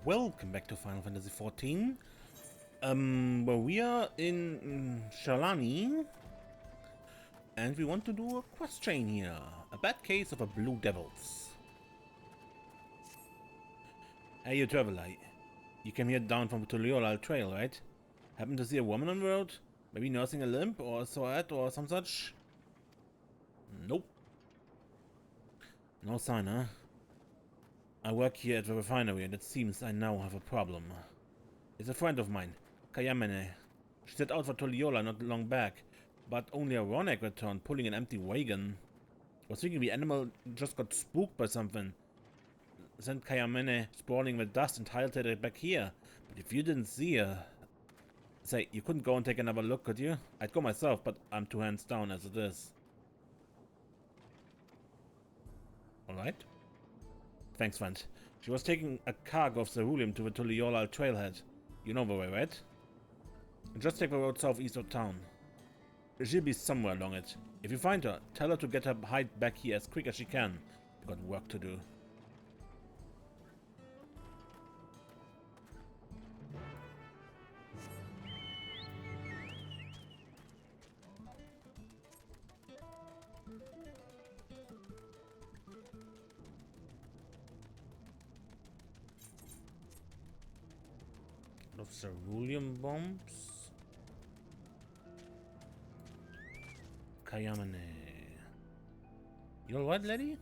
Welcome back to Final Fantasy XIV. Well, we are in Shaaloani, and we want to do a quest chain here. A bad case of a blue devils. Hey, you traveler. You came here down from the Cerulean trail, right? Happen to see a woman on the road? Maybe nursing a limp or a sweat or some such? Nope. No sign, huh? I work here at the refinery, and it seems I now have a problem. It's a friend of mine, Kayamene. She set out for Toliola not long back, but only a Ronek returned, pulling an empty wagon. I was thinking the animal just got spooked by something. Sent Kayamene sprawling with dust and hightailed it back here. But if you didn't see her... Say, you couldn't go and take another look, could you? I'd go myself, but I'm 2 hands down as it is. Alright. Thanks, friend. She was taking a cargo of ceruleum to the Toliola trailhead. You know the way, right? Just take the road southeast of town. She'll be somewhere along it. If you find her, tell her to get her hide back here as quick as she can. We've got work to do. Of ceruleum bombs. Kayamane. You alright, lady?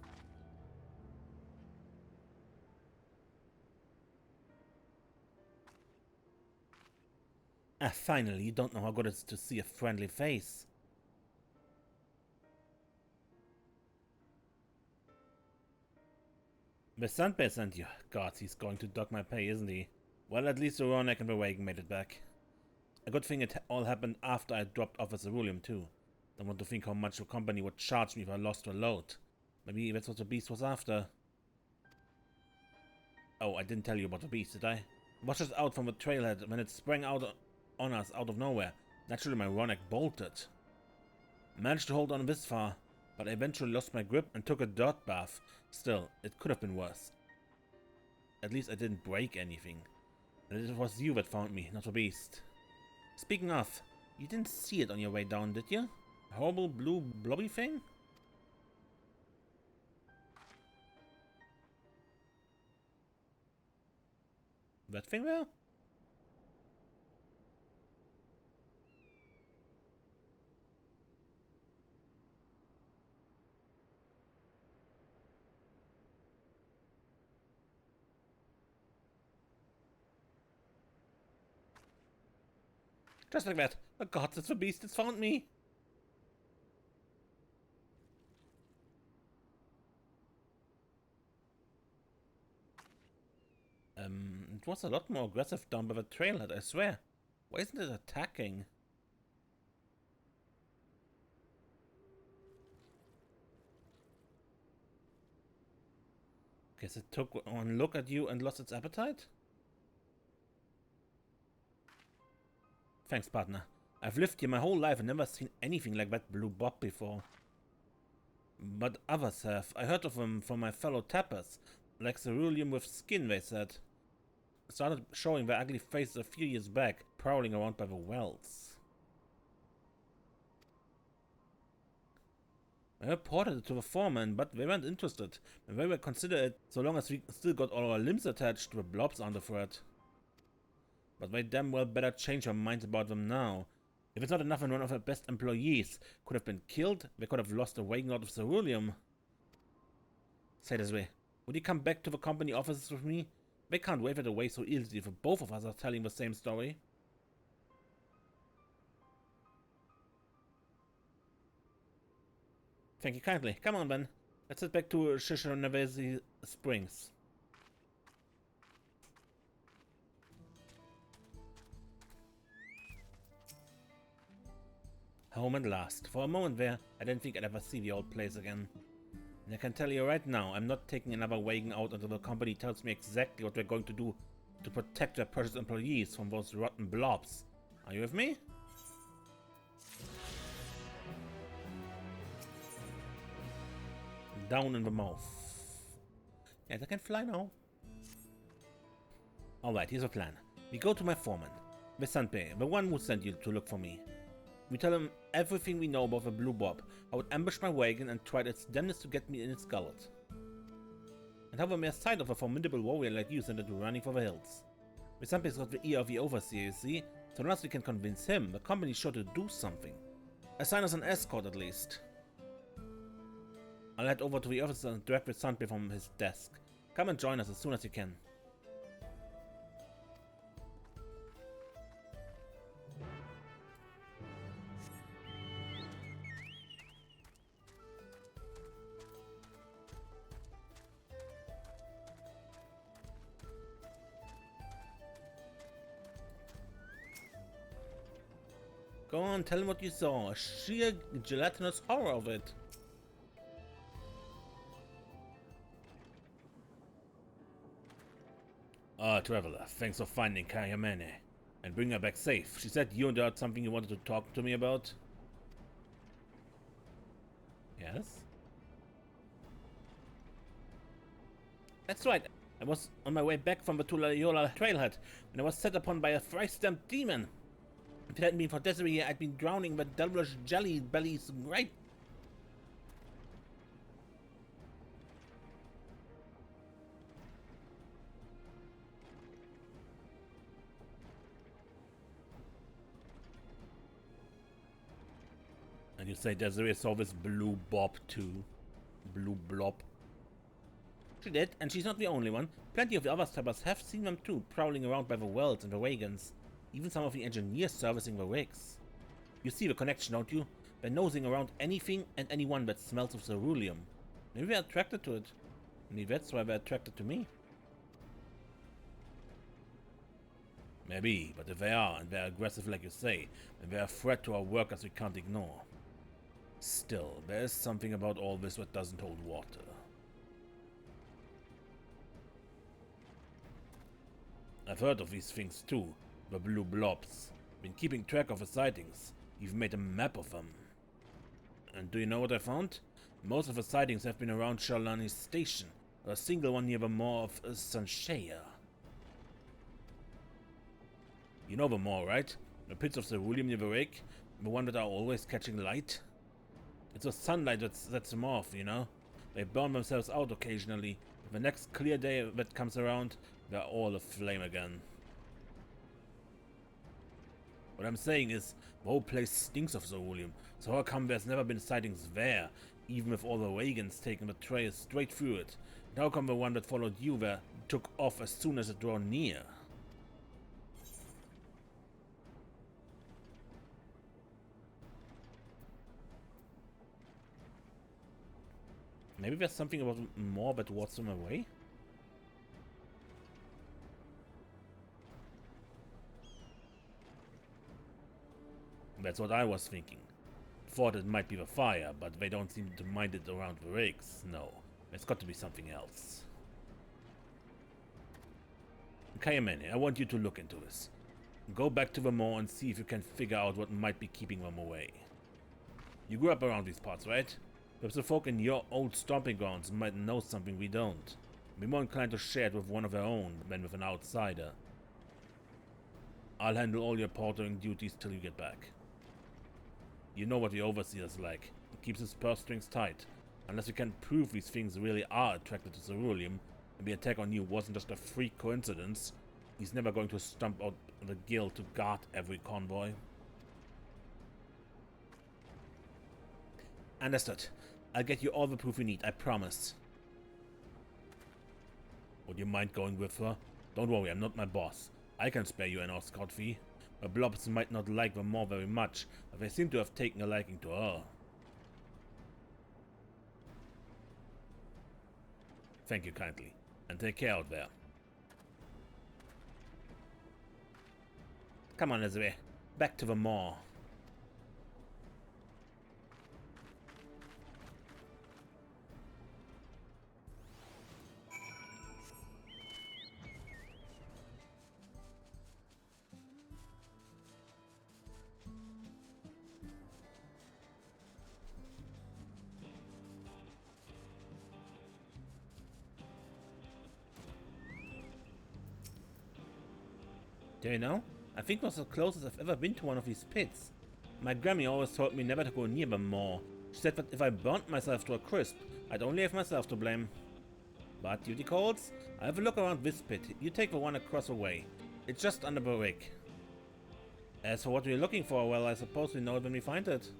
Ah, finally, you don't know how good it is to see a friendly face. The Sandbear sent you. God, he's going to dock my pay, isn't he? Well, at least the Ronek and the wagon made it back. A good thing it all happened after I dropped off a ceruleum too. Don't want to think how much the company would charge me if I lost a load. Maybe that's what the beast was after. Oh, I didn't tell you about the beast, did I? Watched us out from the trailhead when it sprang out on us out of nowhere. Naturally, my Ronek bolted. Managed to hold on this far, but I eventually lost my grip and took a dirt bath. Still, it could have been worse. At least I didn't break anything. And it was you that found me, not the beast. Speaking of, you didn't see it on your way down, did you? A horrible blue blobby thing? That thing there? Just like that. Oh god, it's the beast that's found me! It was a lot more aggressive down by the trailhead, I swear. Why isn't it attacking? Guess it took one look at you and lost its appetite? Thanks, partner. I've lived here my whole life and never seen anything like that blue bob before. But others have. I heard of them from my fellow tappers. Like ceruleum with skin, they said. Started showing their ugly faces a few years back, prowling around by the wells. I reported it to the foreman, but they weren't interested, and they were consider it so long as we still got all our limbs attached. The blobs aren't a threat. But they damn well better change their minds about them now. If it's not enough and one of their best employees could have been killed, they could have lost a wagon out of ceruleum. Say this way, would you come back to the company offices with me? They can't wave it away so easily if both of us are telling the same story. Thank you kindly. Come on then. Let's head back to Sheshenewezi Springs. Home at last. For a moment there, I didn't think I'd ever see the old place again. And I can tell you right now, I'm not taking another wagon out until the company tells me exactly what they're going to do to protect their precious employees from those rotten blobs. Are you with me? Down in the mouth. Yes, I can fly now. Alright, here's a plan. We go to my foreman, Vesanpe, the one who sent you to look for me. We tell him everything we know about the Blue Bob, how it ambushed my wagon and tried its damnedest to get me in its gullet. And how the mere sight of a formidable warrior like you sent it running for the hills. Vesanpe's got the ear of the overseer, you see, so unless we can convince him, the company's sure to do something. Assign us an escort at least. I'll head over to the office and direct Vesanpe from his desk. Come and join us as soon as you can. Go on, tell him what you saw. Sheer gelatinous horror of it. Traveler, thanks for finding Kayamene and bring her back safe. She said you and her had something you wanted to talk to me about. Yes? That's right. I was on my way back from the Tulaliola trailhead and I was set upon by a thrice-stamped demon. If it hadn't been for Desiree, I'd been drowning with devilish jelly bellies right. And you say Desiree saw this blue bob too? Blue blob? She did, and she's not the only one. Plenty of the other steppers have seen them too, prowling around by the wells and the wagons. Even some of the engineers servicing the rigs. You see the connection, don't you? They're nosing around anything and anyone that smells of ceruleum. Maybe they're attracted to it. Maybe that's why they're attracted to me. Maybe, but if they are, and they're aggressive like you say, then they're a threat to our workers we can't ignore. Still, there is something about all this that doesn't hold water. I've heard of these things too, the blue blobs. Been keeping track of the sightings, even made a map of them. And do you know what I found? Most of the sightings have been around Shaaloani's station, or a single one near the Moor of Sanshea. You know the Moor, right? The pits of ceruleum near the lake, the one that are always catching light? It's the sunlight that sets them off, you know? They burn themselves out occasionally. If the next clear day that comes around, they're all aflame again. What I'm saying is, the whole place stinks of ceruleum, so how come there's never been sightings there, even with all the wagons taking the trail straight through it? And how come the one that followed you there took off as soon as it drew near? Maybe there's something about more that wards them away? That's what I was thinking. Thought it might be the fire, but they don't seem to mind it around the rigs. No, it's got to be something else. Kayamene, I want you to look into this. Go back to the moor and see if you can figure out what might be keeping them away. You grew up around these parts, right? Perhaps the folk in your old stomping grounds might know something we don't. Be more inclined to share it with one of their own than with an outsider. I'll handle all your portering duties till you get back. You know what the overseer's like. He keeps his purse strings tight. Unless you can prove these things really are attracted to ceruleum, and the attack on you wasn't just a freak coincidence, he's never going to stump out the guild to guard every convoy. Understood. I'll get you all the proof you need, I promise. Would you mind going with her? Don't worry, I'm not my boss. I can spare you an escort fee. The Blobs might not like them more very much, but they seem to have taken a liking to her. Thank you kindly, and take care out there. Come on, Desiree. Back to the moor. Do you know? I think it was the closest I've ever been to one of these pits. My Grammy always told me never to go near them more. She said that if I burnt myself to a crisp, I'd only have myself to blame. But, duty calls, I'll have a look around this pit. You take the one across the way. It's just under the rig. As for what we're looking for, well, I suppose we know it when we find it.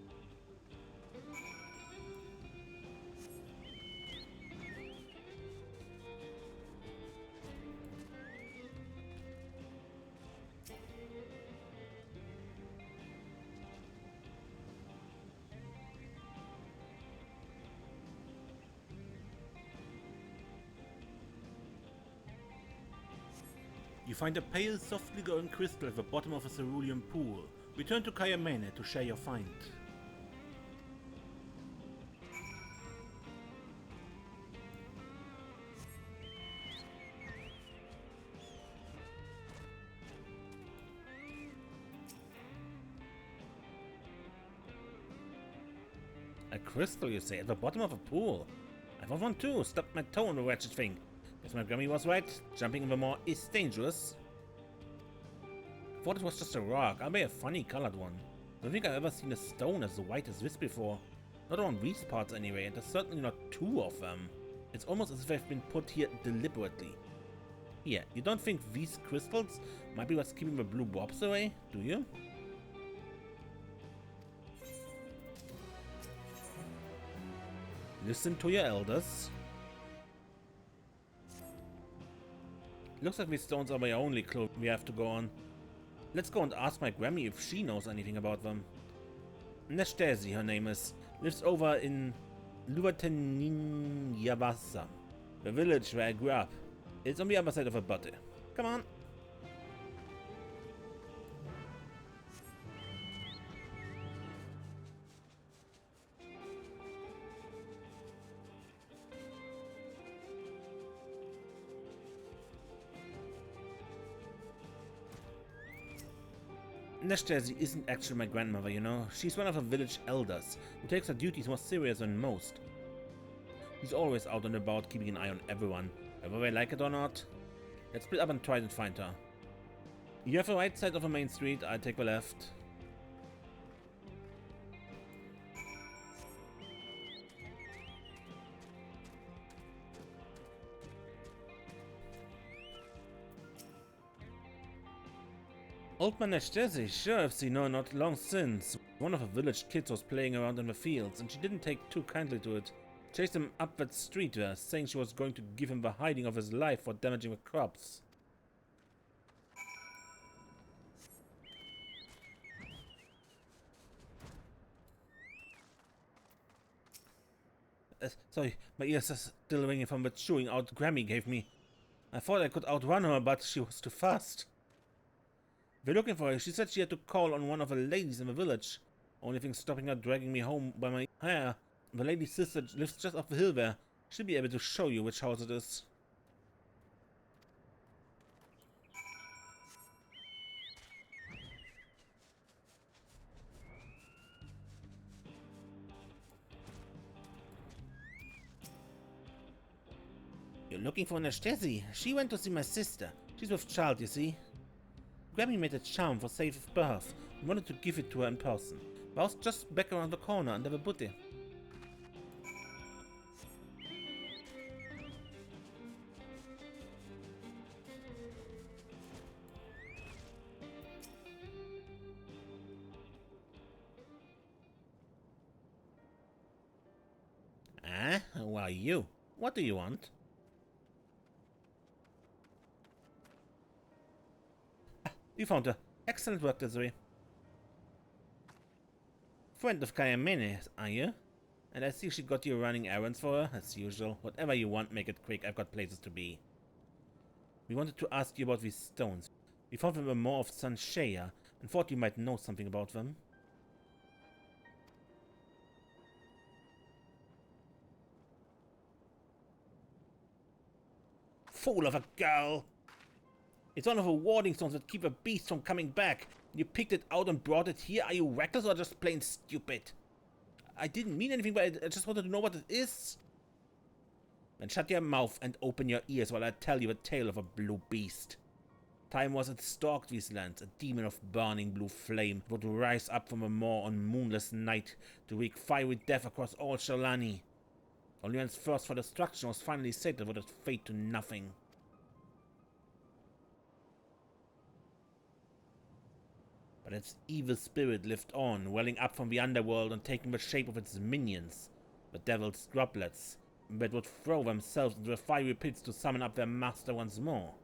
You find a pale, softly glowing crystal at the bottom of a cerulean pool. Return to Kayamene to share your find. A crystal, you say, at the bottom of a pool? I want one too. Stubbed my toe on the wretched thing. Guess my Grammy was right. Jumping in the moor is dangerous. I thought it was just a rock. I'll be a funny colored one. Don't think I've ever seen a stone as white as this before. Not on these parts anyway, and there's certainly not two of them. It's almost as if they've been put here deliberately. Here, you don't think these crystals might be what's keeping the blue blobs away, do you? Listen to your elders. Looks like these stones are my only clue we have to go on. Let's go and ask my Grammy if she knows anything about them. Neshtesi, her name is, lives over in Luvateninyavasa, the village where I grew up. It's on the other side of a butte. Come on. Neshtesi isn't actually my grandmother, you know. She's one of the village elders, who takes her duties more serious than most. He's always out and about, keeping an eye on everyone, whether they like it or not. Let's split up and try to find her. You have the right side of the main street, I take the left. Old man Neshtesi, sure I've seen her not long since. One of the village kids was playing around in the fields, and she didn't take too kindly to it. Chased him up that street there, saying she was going to give him the hiding of his life for damaging the crops. Sorry, my ears are still ringing from the chewing out Grammy gave me. I thought I could outrun her, but she was too fast. We're looking for her. She said she had to call on one of the ladies in the village. Only thing stopping her dragging me home by my hair. The lady's sister lives just up the hill there. She'll be able to show you which house it is. You're looking for Neshtesi. She went to see my sister. She's with child, you see. Grammy made a charm for safe birth. We wanted to give it to her in person. But I was just back around the corner under the butte. Ah, who are you? What do you want? You found her. Excellent work, Desiree. Friend of Kayamene, are you? And I see she got you running errands for her, as usual. Whatever you want, make it quick. I've got places to be. We wanted to ask you about these stones. We found them in the Moor of Sanshea, and thought you might know something about them. Fool of a girl! It's one of the warding stones that keep the beast from coming back. You picked it out and brought it here. Are you reckless or just plain stupid? I didn't mean anything, but I just wanted to know what it is. Then shut your mouth and open your ears while I tell you a tale of a blue beast. Time was it stalked these lands, a demon of burning blue flame would rise up from a moor on moonless night to wreak fiery death across all Shaaloani. Only when its thirst for destruction was finally sated would it fade to nothing. But its evil spirit lived on, welling up from the underworld and taking the shape of its minions, the devil's droplets, that would throw themselves into the fiery pits to summon up their master once more.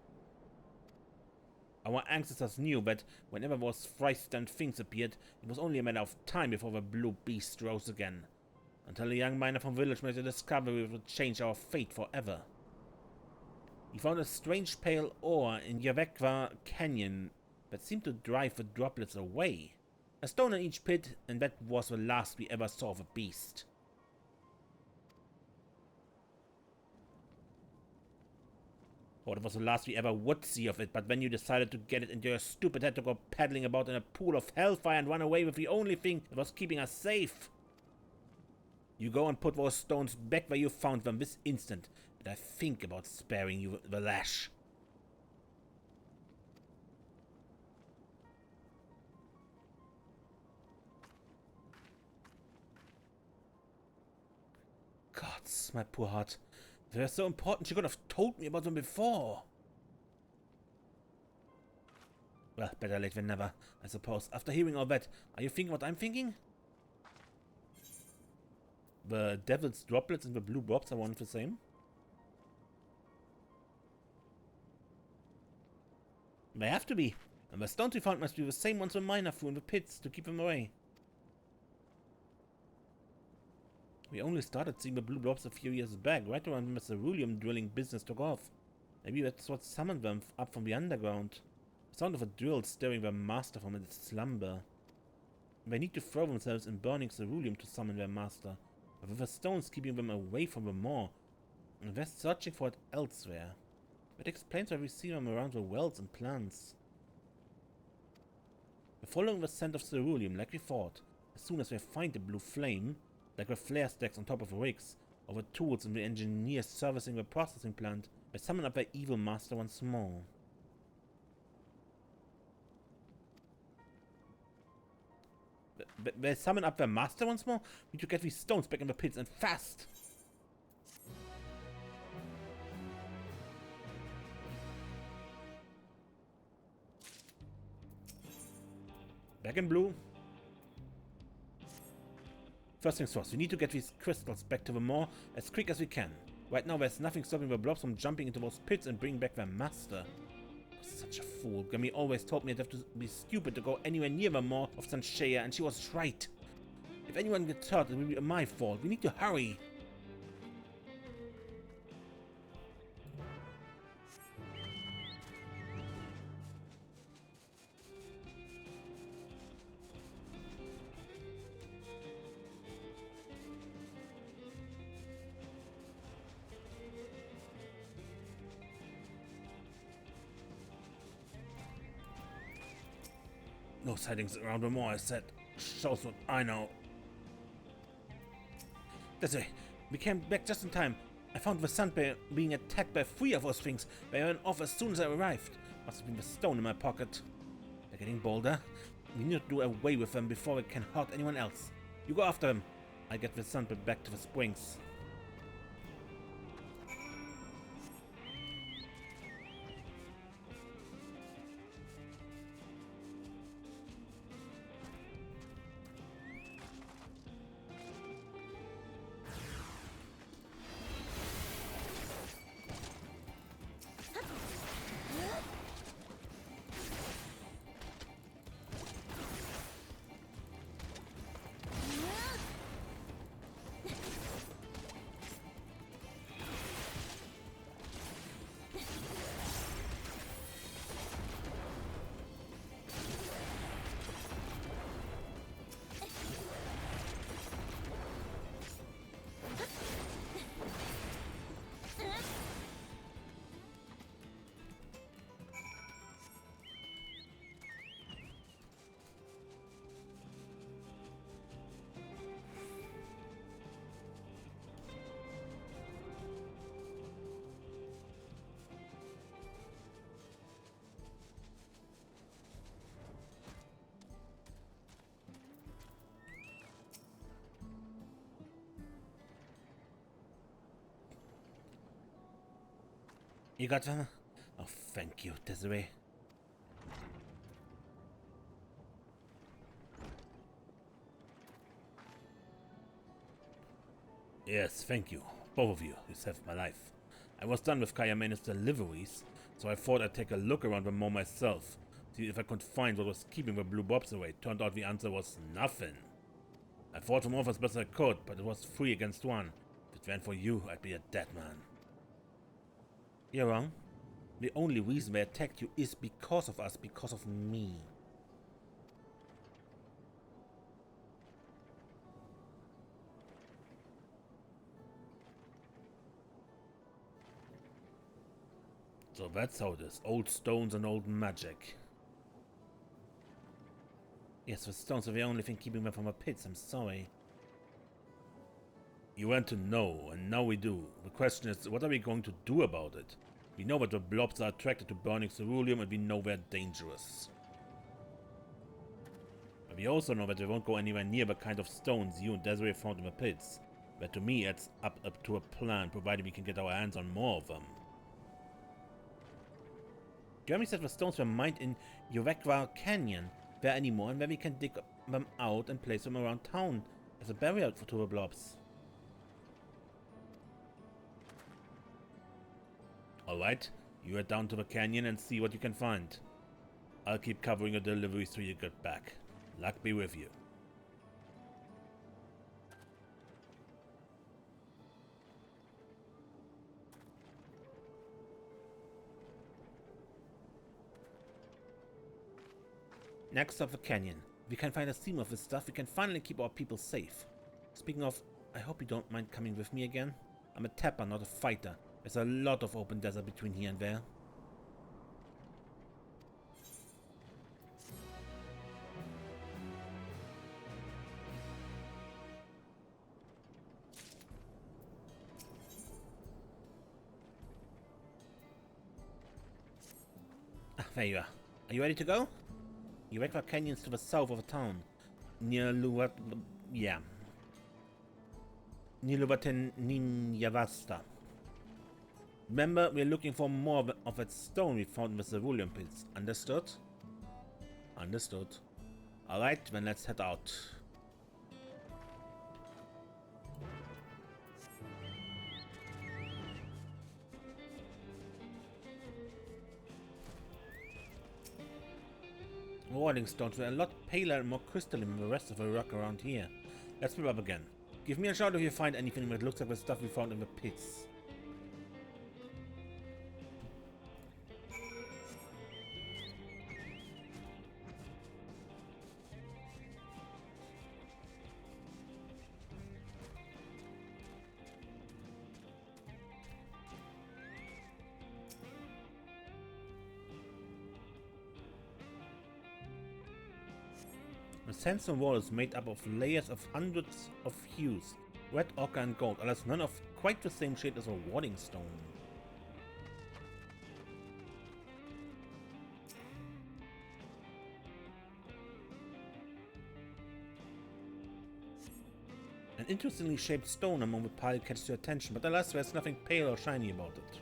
Our ancestors knew that whenever those frightened things appeared, it was only a matter of time before the blue beast rose again, until a young miner from village made the discovery that would change our fate forever. He found a strange pale ore in XIV Canyon that seemed to drive the droplets away. A stone in each pit, and that was the last we ever saw of the beast. Or it was the last we ever would see of it, but when you decided to get it into your stupid head to go paddling about in a pool of hellfire and run away with the only thing that was keeping us safe. You go and put those stones back where you found them this instant, and I think about sparing you the lash. Gods, my poor heart. They were so important, she could have told me about them before. Well, better late than never, I suppose. After hearing all that, are you thinking what I'm thinking? The devil's droplets and the blue blobs are one and the same? They have to be. And the stones we found must be the same ones the miner threw in the pits to keep them away. We only started seeing the blue blobs a few years back, right around when the ceruleum drilling business took off. Maybe that's what summoned them up from the underground. The sound of a drill stirring their master from its slumber. They need to throw themselves in burning ceruleum to summon their master, but with the stones keeping them away from the moor, and they're searching for it elsewhere. That explains why we see them around the wells and plants. We're following the scent of ceruleum like we thought. As soon as we find the blue flame, like the flare stacks on top of the rigs, or the tools and the engineers servicing the processing plant, they summon up their evil master once more. They summon up their master once more? We need to get these stones back in the pits and fast! Back in blue. First things first, we need to get these crystals back to the moor as quick as we can. Right now there's nothing stopping the blobs from jumping into those pits and bringing back their master. Such a fool. Gummy always told me I'd have to be stupid to go anywhere near the moor of Sanshea, and she was right. If anyone gets hurt, it will be my fault. We need to hurry. No sightings around the moor, I said. Shows what I know. This way. We came back just in time. I found the sandbear being attacked by 3 of those things. They ran off as soon as I arrived. Must have been the stone in my pocket. They're getting bolder. We need to do away with them before it can hurt anyone else. You go after them. I get the sandbear back to the springs. You got them? Oh, thank you, Desiree. Yes, thank you. Both of you. You saved my life. I was done with Kayamene's deliveries, so I thought I'd take a look around the mall myself, see if I could find what was keeping the blue Blobs away. Turned out the answer was nothing. I fought them off as best I could, but it was 3 against 1. If it weren't for you, I'd be a dead man. You're wrong. The only reason they attacked you is because of us, because of me. So that's how it is. Old stones and old magic. Yes, the stones are the only thing keeping them from the pits. I'm sorry. You want to know, and now we do. The question is, what are we going to do about it? We know that the blobs are attracted to burning ceruleum, and we know they're dangerous. But we also know that they won't go anywhere near the kind of stones you and Desiree found in the pits. But to me, it's up to a plan, provided we can get our hands on more of them. Jeremy said the stones were mined in XIV Canyon. There anymore, and where we can dig them out and place them around town as a barrier to the blobs. Alright, you head down to the canyon and see what you can find. I'll keep covering your deliveries till you get back. Luck be with you. Next up the canyon. If we can find a seam of this stuff, we can finally keep our people safe. Speaking of, I hope you don't mind coming with me again. I'm a tapper, not a fighter. There's a lot of open desert between here and there. Ah, there you are. Are you ready to go? XIV Canyon's to the south of the town. Near Near Luvaten-Ninjavasta. Remember, we're looking for more of that stone we found in the ceruleum pits. Understood? Understood. Alright, then let's head out. Warding stones were a lot paler and more crystalline than the rest of the rock around here. Let's move up again. Give me a shout if you find anything that looks like the stuff we found in the pits. The sandstone wall is made up of layers of hundreds of hues, red, ochre and gold, alas none of quite the same shade as a warding stone. An interestingly shaped stone among the pile catches your attention, but alas there's nothing pale or shiny about it.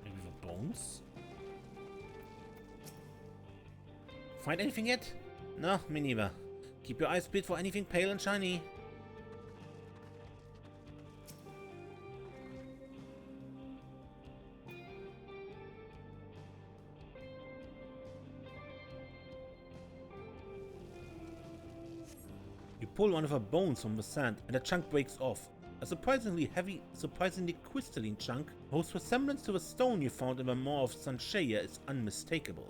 Maybe the bones? Find anything yet? No, me neither. Keep your eyes peeled for anything pale and shiny. You pull one of her bones from the sand and a chunk breaks off. A surprisingly heavy, surprisingly crystalline chunk whose resemblance to the stone you found in the Maw of Sanshaya is unmistakable.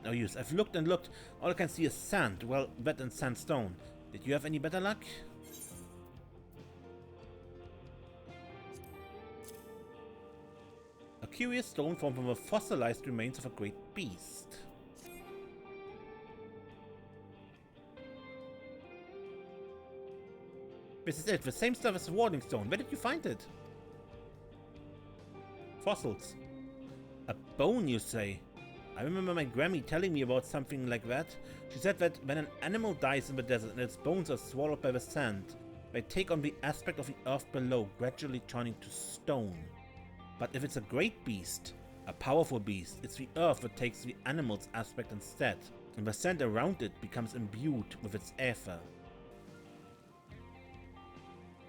No use. I've looked and looked. All I can see is sand. Well, wet and sandstone. Did you have any better luck? A curious stone formed from the fossilized remains of a great beast. This is it. The same stuff as the warding stone. Where did you find it? Fossils. A bone, you say? I remember my Grammy telling me about something like that. She said that when an animal dies in the desert and its bones are swallowed by the sand, they take on the aspect of the earth below, gradually turning to stone. But if it's a great beast, a powerful beast, it's the earth that takes the animal's aspect instead, and the sand around it becomes imbued with its ether.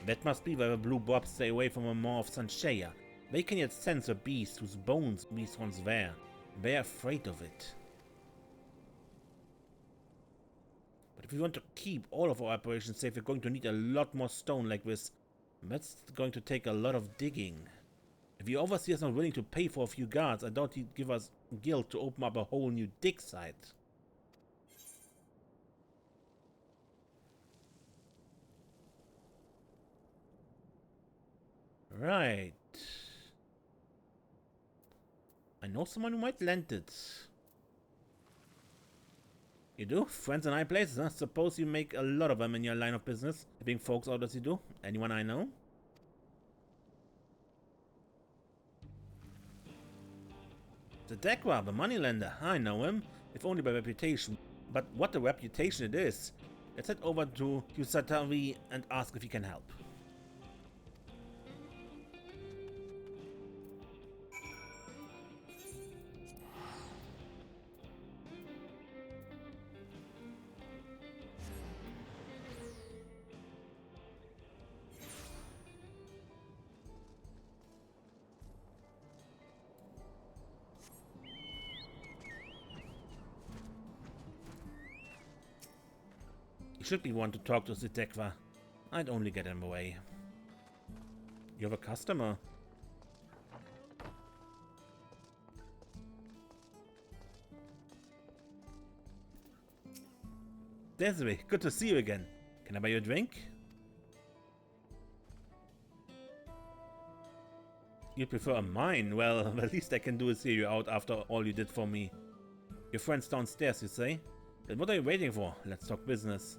That must be why the blue blobs stay away from the maw of Sanshea. They can yet sense a beast whose bones these once were. They're afraid of it. But if we want to keep all of our operations safe, we're going to need a lot more stone like this. That's going to take a lot of digging. If the overseer is not willing to pay for a few guards, I doubt he'd give us guild to open up a whole new dig site. Right. I know someone who might lend it. You do? Friends in high places, huh? Suppose you make a lot of them in your line of business. Being folks out as you do. Anyone I know? The Dekwa, the moneylender. I know him, if only by reputation. But what a reputation it is. Let's head over to XIV and ask if he can help. Should be one to talk to the Dekwa. I'd only get him away. You have a customer. Desiree, good to see you again. Can I buy you a drink? You prefer a mine? Well, the least I can do is hear you out after all you did for me. Your friend's downstairs, you say? Then what are you waiting for? Let's talk business.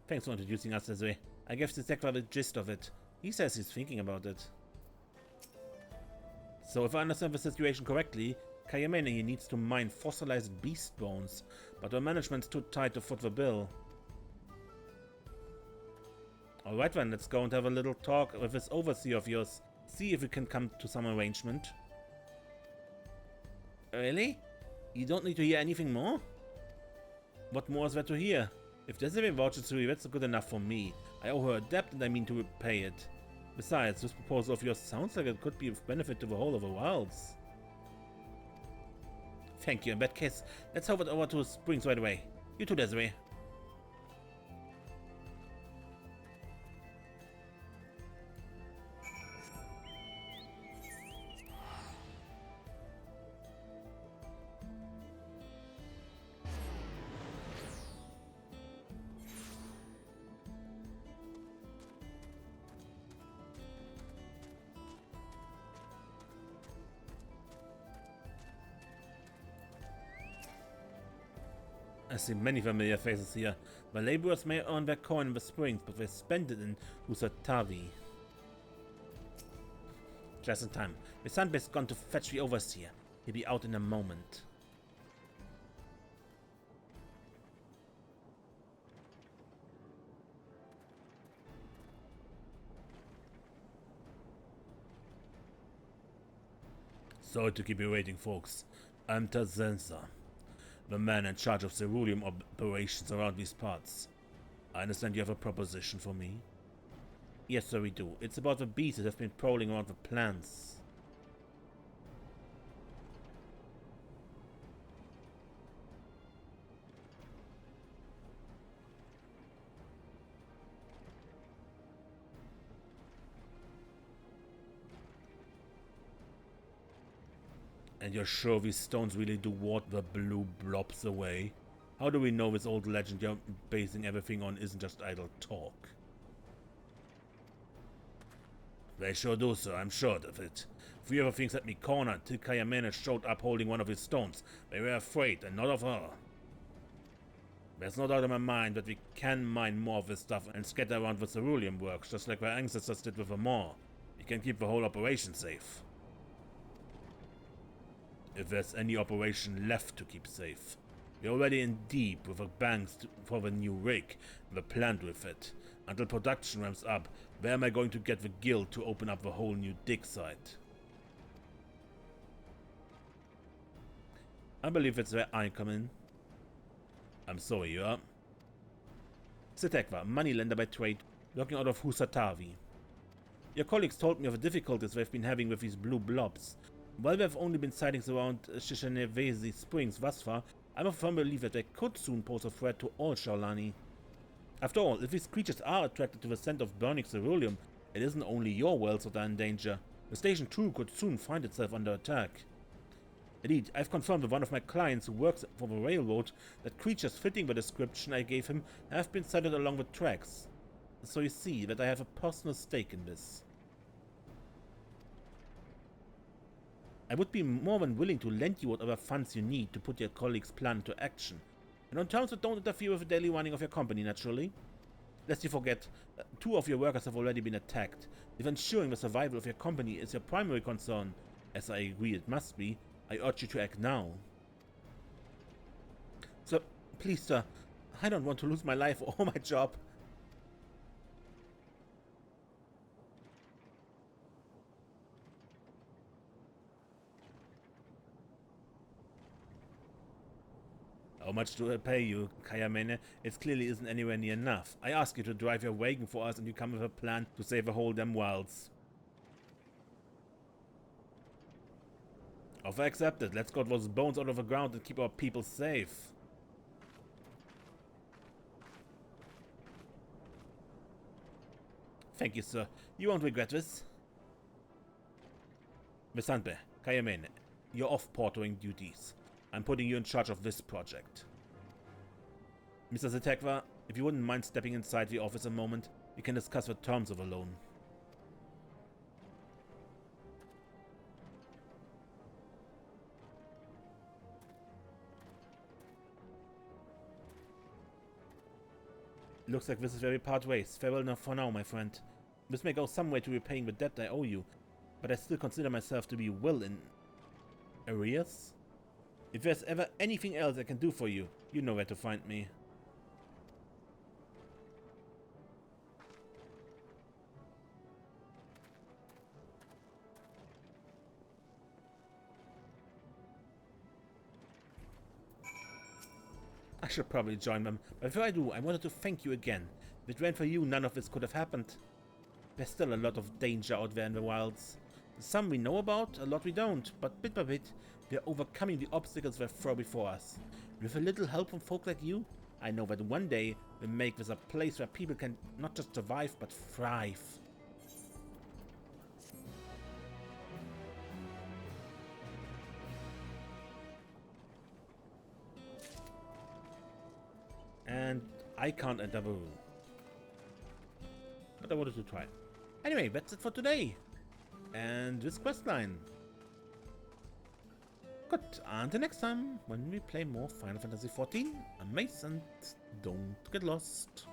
Thanks for introducing us this way. I gave the Zekra the gist of it. He says he's thinking about it. So if I understand the situation correctly, Kayamene needs to mine fossilized beast bones, but our management's too tight to foot the bill. Alright then, let's go and have a little talk with this overseer of yours. See if we can come to some arrangement. Really? You don't need to hear anything more? What more is there to hear? If Desiree vouches to you, that's good enough for me. I owe her a debt and I mean to repay it. Besides, this proposal of yours sounds like it could be of benefit to the whole of the wilds. Thank you. In that case, let's head over to Springs right away. You too, Desiree. I see many familiar faces here. The laborers may earn their coin in the springs, but they spend it in XIV. Just in time. The Sunbear's gone to fetch the overseer. He'll be out in a moment. Sorry to keep you waiting, folks. I'm Tazenza, the man in charge of ceruleum operations around these parts. I understand you have a proposition for me? Yes, sir, we do. It's about the beasts that have been prowling around the plants. And you're sure these stones really do ward the blue blobs away? How do we know this old legend you're basing everything on isn't just idle talk? They sure do, sir. I'm sure of it. 3 other things had me cornered till Kayamene showed up holding one of his stones. They were afraid, and not of her. There's no doubt in my mind that we can mine more of this stuff and scatter around the ceruleum works, just like our ancestors did with the Maw. We can keep the whole operation safe. If there's any operation left to keep safe. We're already in deep with the banks for the new rig, the plant with it. Until production ramps up, where am I going to get the guild to open up the whole new dig site? I believe it's where I come in. I'm sorry, you are. Cetekva, moneylender by trade, working out of Husatavi. Your colleagues told me of the difficulties they've been having with these blue blobs. While there have only been sightings around Sheshenewezi Springs thus far, I'm a firm believer that they could soon pose a threat to all Shaaloani. After all, if these creatures are attracted to the scent of burning ceruleum, it isn't only your wells that are in danger. The station too could soon find itself under attack. Indeed, I've confirmed with one of my clients who works for the railroad that creatures fitting the description I gave him have been sighted along the tracks. So you see that I have a personal stake in this. I would be more than willing to lend you whatever funds you need to put your colleague's plan into action, and on terms that don't interfere with the daily running of your company, naturally. Lest you forget, 2 of your workers have already been attacked. If ensuring the survival of your company is your primary concern, as I agree it must be, I urge you to act now. So, please, sir, I don't want to lose my life or my job. How much do I pay you, Kayamene? It clearly isn't anywhere near enough. I ask you to drive your wagon for us and you come with a plan to save the whole damn wilds. Offer accepted. Let's get those bones out of the ground and keep our people safe. Thank you, sir. You won't regret this. Misanpe, Kayamene, you're off portering duties. I'm putting you in charge of this project. Mr. Zetekva, if you wouldn't mind stepping inside the office a moment, we can discuss the terms of a loan. Looks like this is where we part ways. Farewell enough for now, my friend. This may go some way to repaying the debt I owe you, but I still consider myself to be well in arrears. If there's ever anything else I can do for you, you know where to find me. I should probably join them, but before I do, I wanted to thank you again. If it weren't for you, none of this could have happened. There's still a lot of danger out there in the wilds. Some we know about, a lot we don't, but bit by bit, we are overcoming the obstacles that throw before us. With a little help from folk like you, I know that one day we'll make this a place where people can not just survive, but thrive. And I can't enter the room. But I wanted to try. Anyway, that's it for today. And this questline. Good, until next time, when we play more Final Fantasy XIV, amaze and don't get lost.